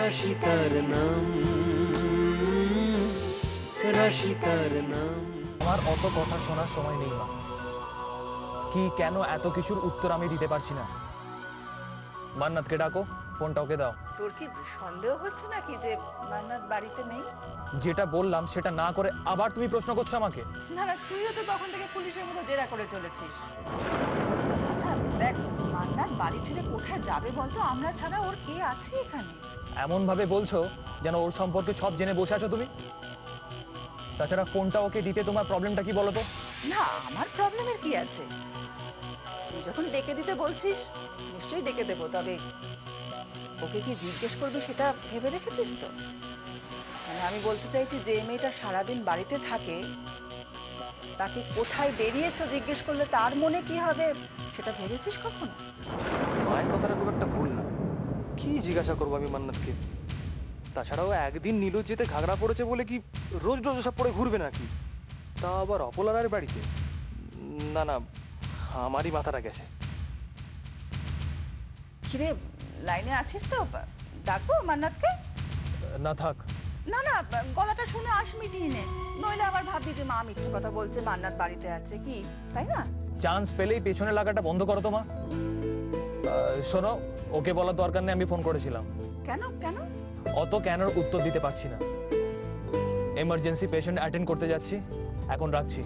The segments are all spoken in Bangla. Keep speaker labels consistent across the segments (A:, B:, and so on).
A: রাশিতার নাম, রাশিতার নাম।
B: আমার অত কথা শোনার সময় নেই মা। কি কেন এত কিছুর উত্তর আমি দিতে পারছি না। মান্নাতকে ডাকো, ফোনটা ওকে দাও।
C: তোর কি সন্দেহ হচ্ছে নাকি যে মান্নাত বাড়িতে নেই?
B: যেটা বললাম সেটা না করে আবার তুমি প্রশ্ন করছো আমাকে।
C: না না, তুইও তো তখন থেকে পুলিশের মতো জেরা করে চলেছিস। আচ্ছা দেখ, মান্নাত বাড়ি ছেড়ে কোথায় যাবে বলতো? আমরা ছাড়া ওর কে আছে এখানে?
B: এমন ভাবে বলছো যেন ওর সম্পর্কে সব জেনে বসে আছো তুমি। তাছাড়া ফোনটা ওকে দিতে তোমার প্রবলেমটা কি বলো তো?
C: না, আমার প্রবলেমের কি আছে? তুই যখন ডেকে দিতে বলছিস নিশ্চয়ই ডেকে দেবো, তবে ওকে কি জিজ্ঞেস করবি সেটা ভেবে রেখেছিস তো? মানে আমি বলতে চাইছি, যে মেয়েটা সারাদিন বাড়িতে থাকে তাকে কোথায় বেরিয়েছো জিজ্ঞেস করলে তার মনে কি হবে সেটা ভেবেছিস কখনো?
B: মায়ের কথাটা খুব একটা ভুল না। কি জিজ্ঞাসা করবো আমি মান্নাতকে? তাছাড়াও একদিন নীলু যেতে ঘাগড়া পড়েছে বলে কি রোজ রোজ সব পরে ঘুরবে নাকি? তা আবার অপলার বাড়িতে? না না, আমারই মাথাটা গেছে।
C: কিরে, লাইনে আছিস তো? ডাকবো মান্নাতকে?
B: না থাক।
C: না না, গলাটা শুনে আস মিটিয়ে নে, নইলে আবার ভাববি যে মা মিথ্যে কথা বলছে, মান্নাত বাড়িতে আছে কি, তাই না?
B: চান্স পেলেই পেছনে লাগাটা বন্ধ করো তো মা। শোনো, ওকে বলার দরকার নেই, আমি ফোন করেছিলাম।
C: কেন কেন?
B: অত কেনর উত্তর দিতে পারছি না। এমার্জেন্সি পেশেন্ট অ্যাটেন্ড করতে যাচ্ছি, এখন রাখছি।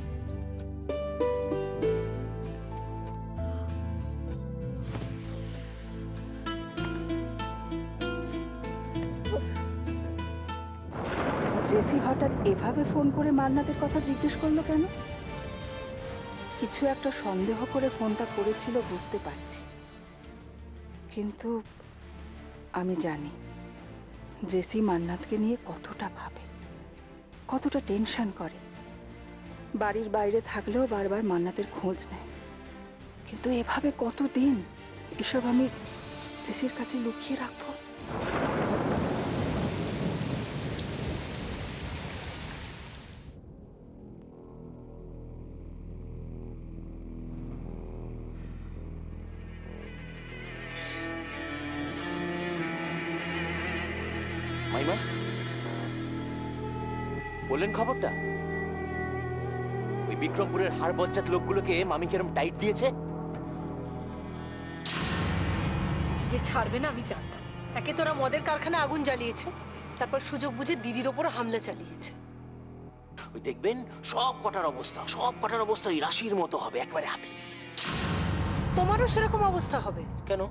C: জেসি হঠাৎ এভাবে ফোন করে মান্নাতের কথা জিজ্ঞেস করলো কেন? কিছু একটা সন্দেহ করে ফোনটা করেছিল বুঝতে পারছি, কিন্তু আমি জানি জেসি মান্নাতকে নিয়ে কতটা ভাবে, কতটা টেনশন করে। বাড়ির বাইরে থাকলেও বারবার মান্নাতের খোঁজ নেয়, কিন্তু এভাবে কতদিন এসব আমি জেসির কাছে লুকিয়ে রাখবো?
D: মাইমা বললেন খবরটা? ওই বিক্রমপুরের হাড় বজ্জাত লোকগুলোকে মামি কেরম টাইট দিয়েছে।
E: দিদি যে ছাড়বে না আমি জানতাম। একে তোরা মদের কারখানা আগুন জ্বালিয়েছে, তারপর সুযোগ বুঝে দিদির ওপর হামলা চালিয়েছে।
D: ওই দেখবেন সব কটার অবস্থা ওই রাশির মতো হবে, একবারে হাফিজ।
E: তোমারও সেরকম অবস্থা হবে।
D: কেন?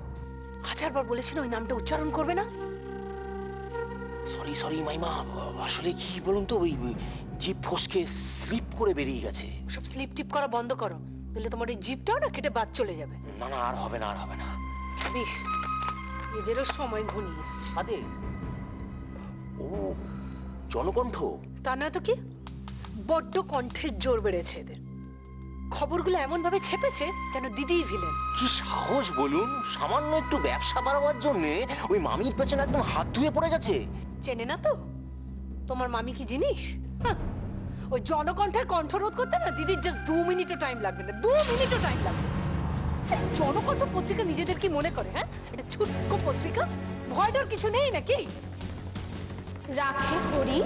E: হাজারবার বলেছি না ওই নামটা উচ্চারণ করবে না।
D: সরি মাইমা, আসলে কি বলুন তো, ওই জিভ ফসকে স্লিপ করে বেরিয়ে গেছে।
E: সব স্লিপ টিপ করা বন্ধ করো, তাহলে তোমার এই জিভটাও না কেটে বাদ চলে যাবে।
D: না না, আর হবে না।
E: বেশ, এদেরও সময় ঘনিয়ে এসছে।
D: আদে ও জনকণ্ঠ?
E: তা নয় তো কি, বড্ড কণ্ঠের জোর বেড়েছে এদের। খবরগুলো এমন ভাবে ছেপেছে যেন দিদিই ভিলেন।
D: কি সাহস বলুন, সামান্য একটু ব্যবসা বাড়াবার জন্য ওই মামির পেছনে একদম হাত ধুয়ে পড়ে গেছে।
E: চেনে না তো তোমার মামি কি জিনিস? ওই জনকণ্ঠের কণ্ঠরোধ করতে না দিদির জাস্ট 2 মিনিটও টাইম লাগবে না, 2 মিনিটও টাইম লাগবে। জনকণ্ঠ পত্রিকা নিজেদের কি মনে করে? হ্যাঁ, এটা ছোট্ট পত্রিকা, ভয় ডর কিছু নেই নাকি?
F: রাখে করি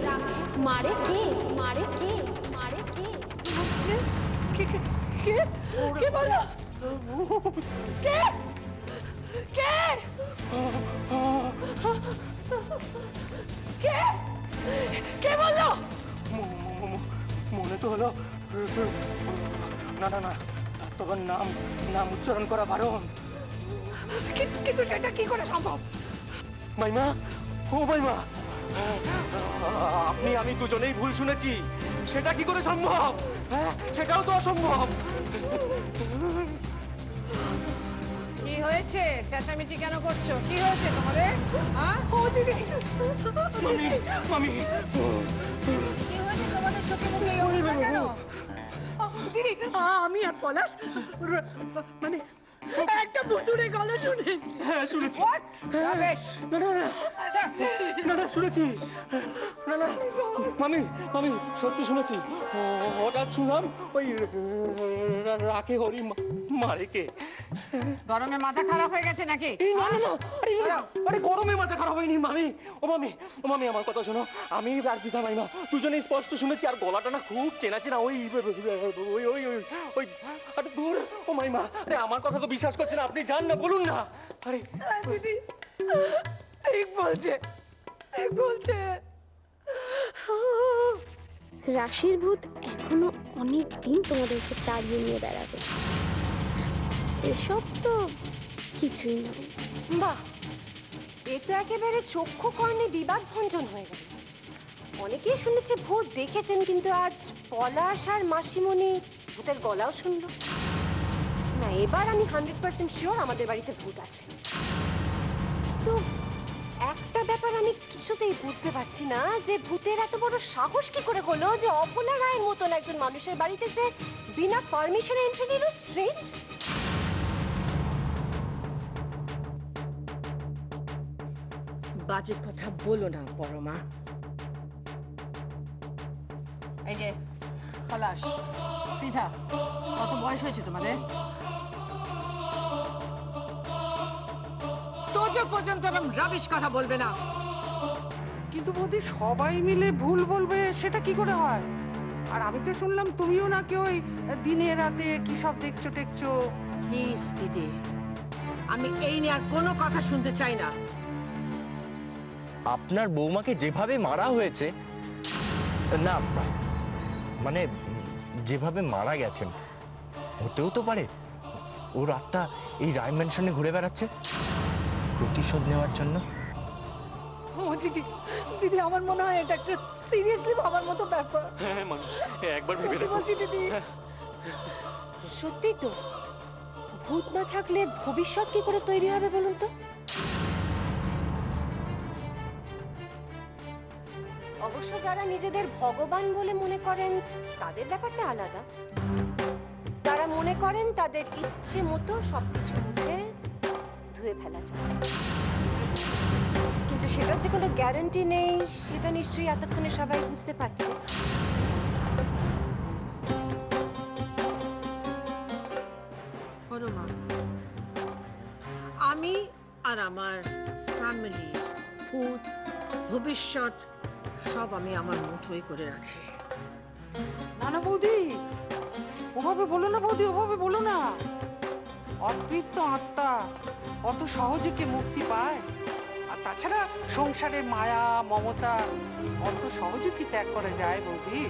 F: মারে কে মারে কে মারে কে
E: কে কে কে কে বলো? কে কে কে কে বললো?
B: মনে তো হলো। না তোমার নাম উচ্চারণ করা বারণ।
E: কিন্তু সেটা কি করে সম্ভব?
B: মাইমা, ও মাইমা, আমি দুজনেই ভুল শুনেছি। সেটা কি করে সম্ভব? হ্যাঁ, সেটাও তো অসম্ভব।
G: কি হয়েছে? চেঁচামেচি কেন করছো? কি হয়েছে তোমাদের?
E: ও দিদি,
B: মামি
G: কি হয়েছে তোমাদের? চোখে মুখে এই অবস্থা কেন?
E: দিদি, আমি আর পলাশ মানে একটা ভুতুড়ে গলা শুনেছি।
B: হ্যাঁ শুনেছি।
G: বেশ,
B: না শুনেছি। না মামি সত্যি শুনেছি। হঠাৎ শুনলাম ওই রাখে হরি মারে কে?
G: গরমে মাথা খারাপ হয়ে গেছে নাকি?
B: না না না, আরে গরমে মাথা খারাপ হয়নি মামি। ও মামি আমার কথা শোনো, আমি আর পিতা মাইমা দুজনেই স্পষ্ট শুনেছি, আর গলাটা না খুব চেনা চেনা। ওই ওই ওই ওই আরে দূর, ও মাইমা, আরে আমার কথা তো বিশ্বাস করছে না, আপনি যান না, বলুন না। আরে
E: দিদি ঠিক বলছে, ঠিক বলছে।
F: রাশির ভূত এখনো অনেক দিন তোমাদেরকে তাড়িয়ে নিয়ে বেড়াবে। এসব তো কিছুই নয়।
H: বাহ, এ তো একেবারে চক্ষু কর্ণে বিবাদ ভঞ্জন হয়ে গেল। অনেকেই শুনেছে ভূত দেখেছেন, কিন্তু আজ পলাশ আর মাসিমণি ভূতের গলাও শুনল না। এবার আমি 100% শিওর আমাদের বাড়িতে ভূত আছে। তো একটা ব্যাপার আমি কিছুতেই বুঝতে পারছি না, যে ভূতের এত বড় সাহস কি করে হলো যে অপলা রায়ের মতন একজন মানুষের বাড়িতে সে বিনা পারমিশনে এন্ট্রি নিল। স্ট্রেঞ্জ।
G: বাজে কথা বলো না পরমা। এই যে পলাশ, পৃথা, কত বয়স হয়েছে তোমাদের? তোজো পর্যন্ত এরকম রাবিশ কথা বলবে না।
C: কিন্তু বৌদি সবাই মিলে ভুল বলবে সেটা কি করে হয়? আর আমি তো শুনলাম তুমিও নাকি ওই দিনে রাতে কি সব দেখছো টেকছো।
G: প্লিজ দিদি, আমি এই নিয়ে আর কোনো কথা শুনতে চাই না।
I: আপনার বৌমাকে যেভাবে মারা হয়েছে, না মানে যেভাবে মারা গেছেন, হতেও তো পারে ওর আত্মা এই রায় ম্যানশনে ঘুরে বেড়াচ্ছে প্রতিশোধ নেওয়ার জন্য।
E: ও দিদি, দিদি আমার মনে হয় এটা একটা সিরিয়াসলি ভাবার মতো ব্যাপার।
B: হ্যাঁ মামি, একবার ভেবে
E: সত্যি
B: দেখো।
E: বলছি দিদি।
H: সত্যি তো, ভূত না থাকলে ভবিষ্যৎ কি করে তৈরি হবে বলুন তো? অবশ্য যারা নিজেদের ভগবান বলে মনে করেন তাদের ব্যাপারটা আলাদা। তারা মনে করেন তাদের ইচ্ছে মতো সবকিছু মুছে ধুয়ে ফেলা যায়, কিন্তু সেটার যে কোনো গ্যারান্টি নেই সেটা নিশ্চয়ই এতক্ষণে সবাই বুঝতে পারছে।
G: পরমা, আমি আর আমার ফ্যামিলি, ভূত, ভবিষ্যৎ সব আমি আমার মুঠোয় করে রাখি।
C: না না বৌদি, ওভাবে বলো না বৌদি, ওভাবে বলো না। অতৃপ্ত আত্মা অত সহজে কি মুক্তি পায়? আর তাছাড়া সংসারের মায়া মমতা অত সহজে কি ত্যাগ করা যায় বৌদি?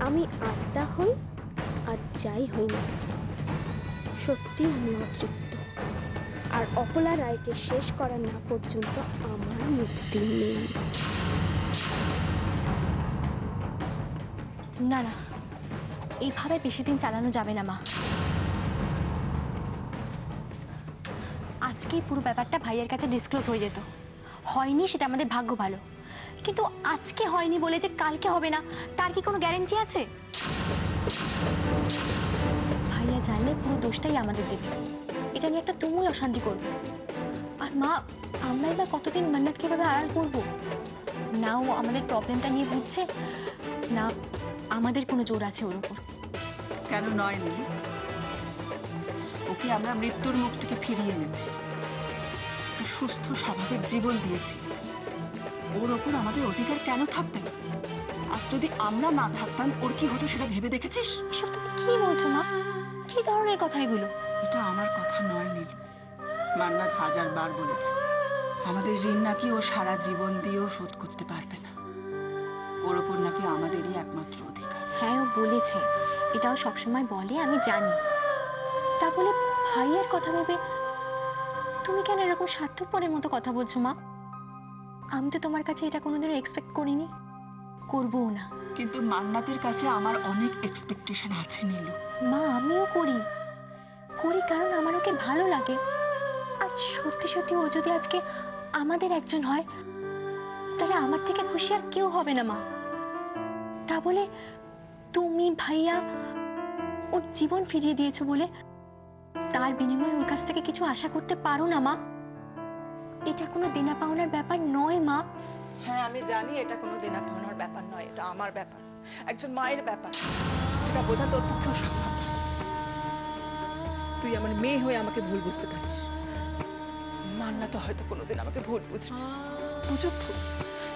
F: আমি আত্মা হই আর যাই হই না, সত্যি আমি অতৃপ্ত। আর অপলা রায়কে শেষ করা না পর্যন্ত আমার মুক্তি নেই।
J: না না, এইভাবে বেশি দিন চালানো যাবে না মা। আজকেই পুরো ব্যাপারটা ভাইয়ের কাছে ডিসক্লোজ হয়ে যেত। হয়নি, সেটা আমাদের ভাগ্য ভালো, কিন্তু আজকে হয়নি বলে যে কালকে হবে না তার কি কোনো গ্যারান্টি আছে? ভাইয়া জানলে পুরো দোষটাই আমাদের দেবে, এটা নিয়ে একটা তুমুল অশান্তি করবে। আর মা, আমরা এবার কতদিন মান্নাতকে এভাবে আড়াল করবো? না ও আমাদের প্রবলেমটা নিয়ে বুঝছে, না আমাদের কোনো জোর আছে ওর উপর।
G: কেন নয় নি? ওকে আমরা মৃত্যুর মুখ থেকে ফিরিয়ে এনেছি, সুস্থ স্বাভাবিক জীবন দিয়েছি। ওর ওপর আমাদের অধিকার কেন থাকবে না? আর যদি আমরা না থাকতাম ওর কি হতো সেটা ভেবে দেখেছিস?
J: এসব তুমি কি বলছো মা? কি ধরনের কথা এগুলো?
G: এটা আমার কথা নয় নীল, মান্নাত হাজারবার বলেছে আমাদের ঋণ নাকি ও সারা জীবন দিয়েও শোধ করতে পারবে না। ওর ওপর নাকি আমাদেরই একমাত্র অধিকার।
J: হ্যাঁ, ও বলেছে, এটাও সবসময় বলে, আমি জানি। তা বলে ভাইয়ের কথা ভেবে তুমি কেন এরকম স্বার্থপরের মতো কথা বলছো মা? আমি তো তোমার কাছে এটা কোনোদিনও এক্সপেক্ট করিনি, করবও না।
G: কিন্তু মান্নাতের কাছে আমার অনেক এক্সপেকটেশন আছে নীলু।
J: মা, আমিও করি কারণ আমার ওকে ভালো লাগে। আর সত্যি সত্যি ও যদি আজকে আমাদের একজন হয়, তাহলে আমার থেকে খুশি আর কেউ হবে না মা। তা বলে তুমি ভাইয়া ওর জীবন ফিরিয়ে দিয়েছো বলে তার বিনিময়ে ওর কাছ থেকে কিছু আশা করতে পারো না মা। এটা কোনো দেনা পাওনার ব্যাপার নয় মা।
G: হ্যাঁ আমি জানি এটা কোনো দেনা পাওনার ব্যাপার নয়, এটা আমার ব্যাপার, একজন মায়ের ব্যাপার। সেটা বোঝা তোর পক্ষেও সম্ভব। তুই আমার মেয়ে হয়ে আমাকে ভুল বুঝতে পারিস। মান্না তো হয়তো কোনোদিন আমাকে ভুল বুঝবে, বুঝুক ভুল,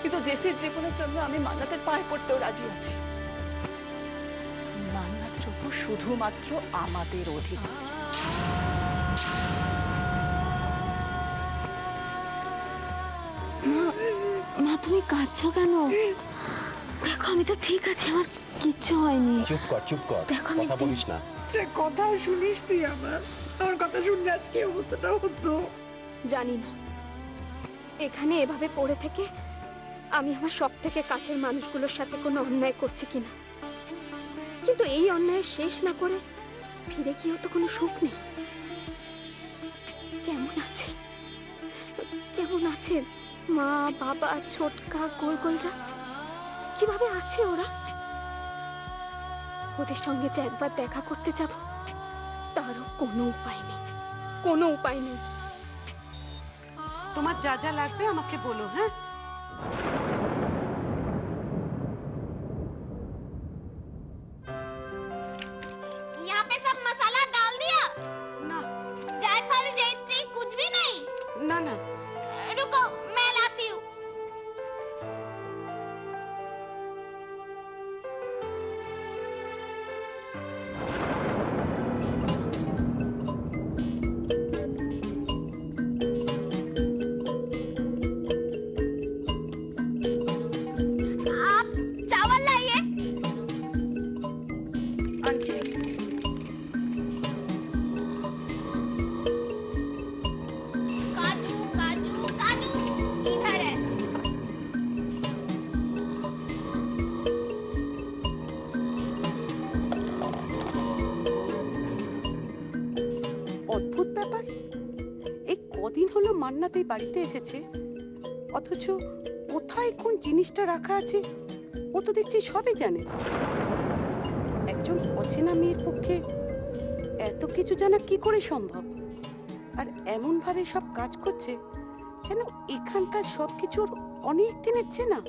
G: কিন্তু জেসির জীবনের জন্য আমি মান্নাতের পায়ে পড়তেও রাজি আছি। মান্নাতের উপর শুধুমাত্র আমাদের অধিকার।
F: মা তুমি কাঁদছো কেন? দেখো আমি তো ঠিক আছি, আমার কিচ্ছু হয়নি।
I: চুপ কর
F: দেখো আমি
I: কথা বলিস না।
G: কথা শুনিস তুই? আমার কথা শুনলে আজকে অবস্থাটা হতো।
F: জানি না এখানে এভাবে পড়ে থেকে আমি আমার সব থেকে কাছের মানুষগুলোর সাথে কোনো অন্যায় করছি কিনা, কিন্তু এই অন্যায়ের শেষ না করে ফিরে গিয়েও তো কোনো সুখ নেই। কেমন আছে মা বাবা ছোটকা গোলগোলরা? কিভাবে আছে ওরা? ওদের সঙ্গে যে একবার দেখা করতে যাব তারও কোনো উপায় নেই।
C: তোমার যা যা লাগবে আমাকে বলো, হ্যাঁ?
F: यहाँ पे सब मसाला डाल दिया?
C: না
F: जायफल जैत्री कुछ भी नहीं?
C: না না,
F: रुको मैं लाती हूँ। आप चावल लाइए।
C: আনছি।
F: काजू काजू काजू इधर है।
C: অদ্ভুত ব্যাপার, এই কদিন হলো মান্নাত এই বাড়িতে এসেছে, অথচ কোথায় কোন জিনিসটা রাখা আছে ও তো দেখছি সবই জানে। একজন অচেনা মেয়ের পক্ষে এত কিছু জানা কি করে সম্ভব? আর এমন ভাবে সব কাজ করছে যেন এখানকার সবকিছুর অনেক দিনের চেনা।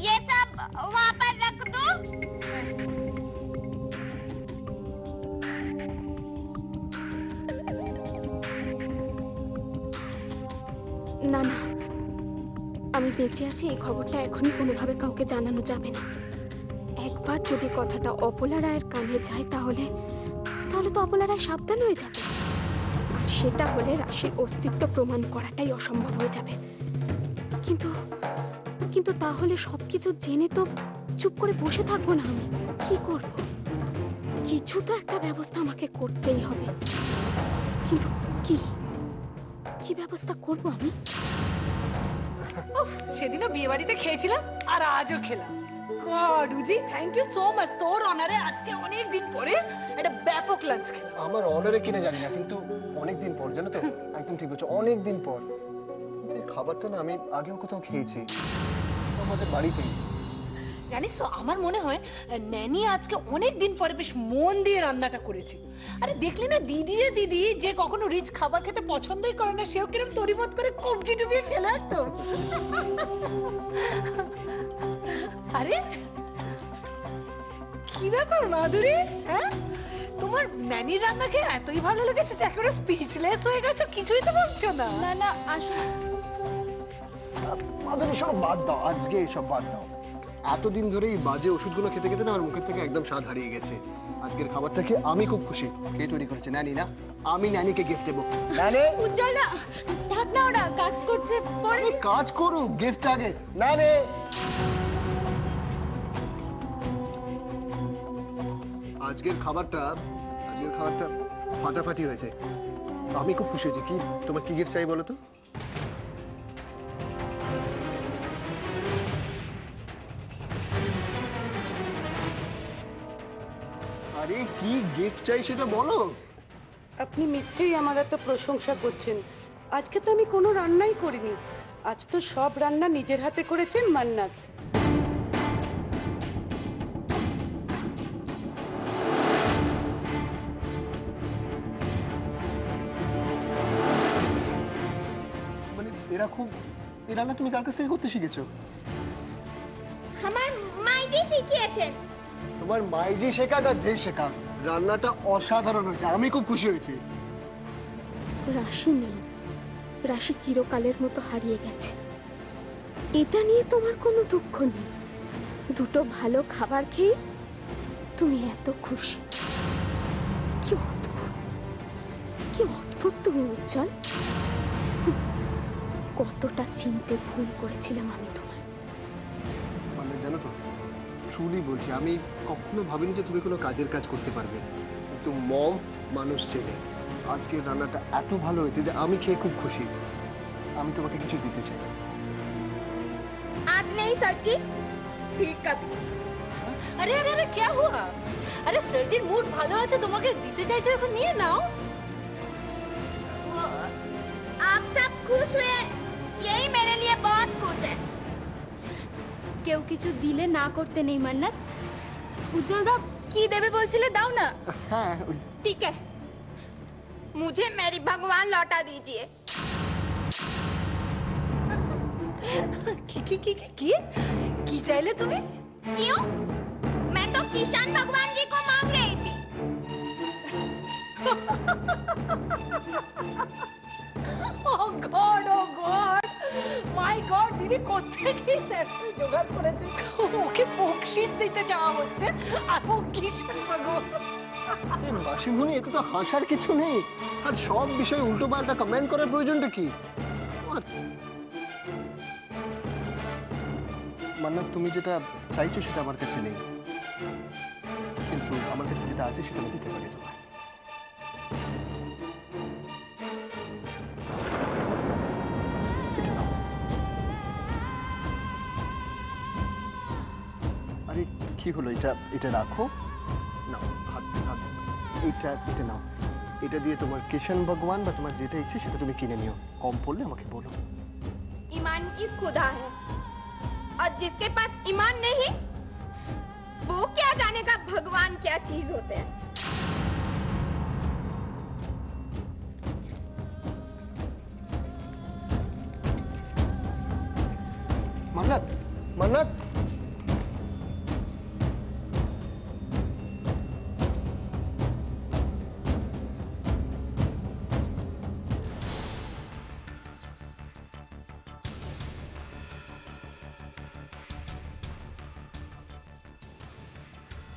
F: ये सब वहाँ पर रख दो। না না, আমি বেঁচে আছি এই খবরটা এখনই কোনোভাবে কাউকে জানানো যাবে না। একবার যদি কথাটা অপলা রায়ের কানে যায় তাহলে তো অপলা রায় সাবধান হয়ে যাবে, আর সেটা হলে রাশির অস্তিত্ব প্রমাণ করাটাই অসম্ভব হয়ে যাবে। কিন্তু তাহলে সবকিছু জেনে তো চুপ করে বসে থাকবো না। আমি কি করব? কিছু তো একটা ব্যবস্থা আমাকে করতেই হবে, কিন্তু কি ব্যবস্থা করব আমি?
E: সেদিনও বিয়ে বাড়িতে খেয়েছিলাম আর আজও খেলাম। গড উজি, থ্যাংক ইউ সো মাচ। তোর অনারে আজকে অনেক দিন পরে একটা ব্যাপক লাঞ্চ খেলাম।
K: আমার অনারে কিনা জানি না, কিন্তু অনেক দিন পর, জানো তো? একদম ঠিক বলছো, অনেক দিন পর। কিন্তু এই খাবারটা না আমি আগেও কোথাও খেয়েছি, আমাদের বাড়িতেই।
E: জানিস তো, আমার মনে হয় ন্যানি আজকে অনেক দিন পরে বেশ মন দিয়ে রান্নাটা করেছে। আরে দেখলি না দিদি যে কখনো রিচ খাবার খেতে পছন্দই করে না, সেও কিরম তরিমত করে কবজি ডুবিয়ে খেলে একদম। আরে কি ব্যাপার মাধুরী, হ্যাঁ? তোমার ন্যানির রান্না খেয়ে এতই ভালো লেগেছে যে একেবারে স্পিচলেস হয়ে গেছো, কিছুই তো বলছো না।
F: না না আসলে
K: মাধুরী সব বাদ দাও, আজকে এসব বাদ দাও। এতদিন ধরে এই বাজে ওষুধগুলো খেতে খেতে না আমার মুখের থেকে একদম স্বাদ হারিয়ে গেছে। আজকের খাবারটা খেয়ে আমি খুব খুশি। কে তৈরি করেছে? ন্যানি না? আমি ন্যানিকে গিফট দেবো। ন্যানি
F: উজ্জ্বল না থাক না, ওরা কাজ করছে, পরে
K: কাজ করুক, গিফট আগে। ন্যানি আজকের খাবারটা ফাটাফাটি হয়েছে। আমি খুব খুশি হয়েছি। কি তোমার কি গিফট চাই বলো তো? আরে কি গিফট চাই সেটা বলো।
C: আপনি মিথ্যেই আমার এত প্রশংসা করছেন। আজকে তো আমি কোনো রান্নাই করিনি, আজ তো সব রান্না নিজের হাতে করেছেন মান্নাত।
K: এই রান্না তুমি কার কাছ থেকে করতে শিখেছো?
F: আমার মাইজি শিখিয়েছেন।
K: তোমার মাইজি শেখাক আর যেই শেখাক, রান্নাটা অসাধারণ হয়েছে, আমি খুব খুশি হয়েছি।
F: রাশি নেই, রাশি চিরকালের মতো হারিয়ে গেছে, এটা নিয়ে তোমার কোনো দুঃখ নেই। দুটো ভালো খাবার খেয়ে তুমি এত খুশি। কি অদ্ভুত, কি অদ্ভুত তুমি উজ্জ্বল। কতটা চিনতে ভুল করেছিলাম আমি তোমায়।
K: মানে জানো তো, ট্রুলি বলছি, আমি কখনো ভাবিনি যে তুমি কোনো কাজের কাজ করতে পারবে, কিন্তু মম মানুষ চেনে। আজকের রান্নাটা এত ভালো হয়েছে যে আমি খেয়ে খুব খুশি। আমি তোমাকে কিছু দিতে চাই।
F: आज नहीं सच्ची, ठीक कभी।
E: আরে আরে আরে क्या हुआ? আরে সার্জির মুড ভালো আছে, তোমাকে দিতে চাইছে, ওকে নিয়ে নাও।
F: आप सब खुश हुए, यही मेरे लिए बहुत कुछ है। কেউ কিছু দিলে না করতে নেই মান্নাত। উজ্জ্বল দা কি দেবে বলছিলে, দাও না।
K: হ্যাঁ
F: ठीक है, मुझे मेरी भगवान लौटा दीजिए।
E: কি চাইলে তুমি?
F: क्यों? मैं तो किसान भगवान जी को मांग रही थी।
E: Oh God, my God, দিদি কোত্থেকে স্যারটা জোগাড় করেছে? ওকে বকশিশ দিতে যাওয়া হচ্ছে আর ও কিশোর ভগবান।
K: মাসিমণি, এতে তো হাসার কিছু নেই, আর সব বিষয়ে উল্টো পাল্টা কমেন্ট করার প্রয়োজনটা কি? মান্নাত, তুমি যেটা চাইছো সেটা আমার কাছে নেই, কিন্তু আমার কাছে যেটা আছে সেটা আমি দিতে পারি তোমায়। এটা নাও। আরে কি হলো, এটা রাখো। নাও, হাত এটা নাও। এটা দিয়ে তোমার কিষাণ ভগবান বা তোমার যেটা ইচ্ছে সেটা তুমি কিনে নিও। কম পড়লে আমাকে বলো।
F: ईमान ही खुदा है, और जिसके पास ईमान नहीं, वो क्या जानेगा भगवान क्या चीज होते हैं।
K: মান্নাত, মান্নাত,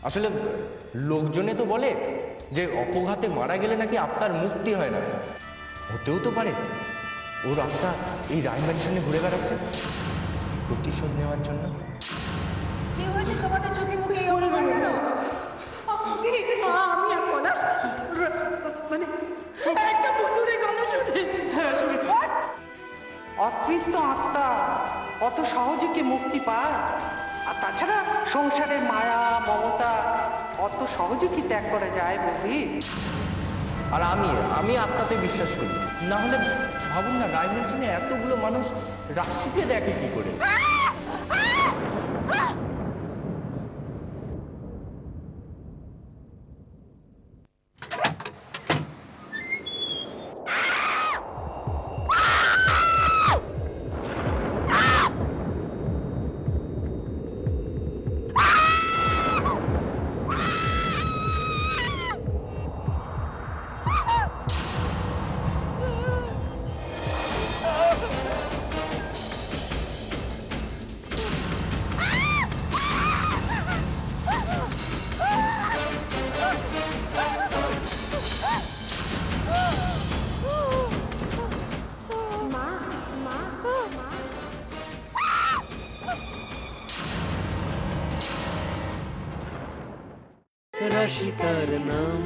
I: আসলে লোকজনে তো বলে যে অপঘাতে মারা গেলে নাকি আত্মার মুক্তি হয় না। হতেও তো পারে ওর আত্মা এই রায় ম্যানশনে ঘুরে বেড়াচ্ছে প্রতিশোধ নেওয়ার জন্য।
G: কি হয়েছে তোমাদের চোখে মুখে এই অবস্থা কেন?
E: আমি আর পলাশ মানে একটা ভুতুড়ে গলা শুনেছি।
B: হ্যাঁ শুনেছি।
L: অতৃপ্ত আত্মা অত সহজে কি মুক্তি পায়? আর তাছাড়া সংসারের মায়া মমতা অত সহজে কি ত্যাগ করা যায় বলি?
I: আর আমি আত্মাতে বিশ্বাস করি। না হলে ভাবুন না, রায় ম্যানশনে এতগুলো মানুষ রাশিকে দেখে কি করে।
A: রাশি তার নাম,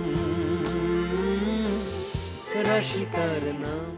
A: রাশি তার নাম।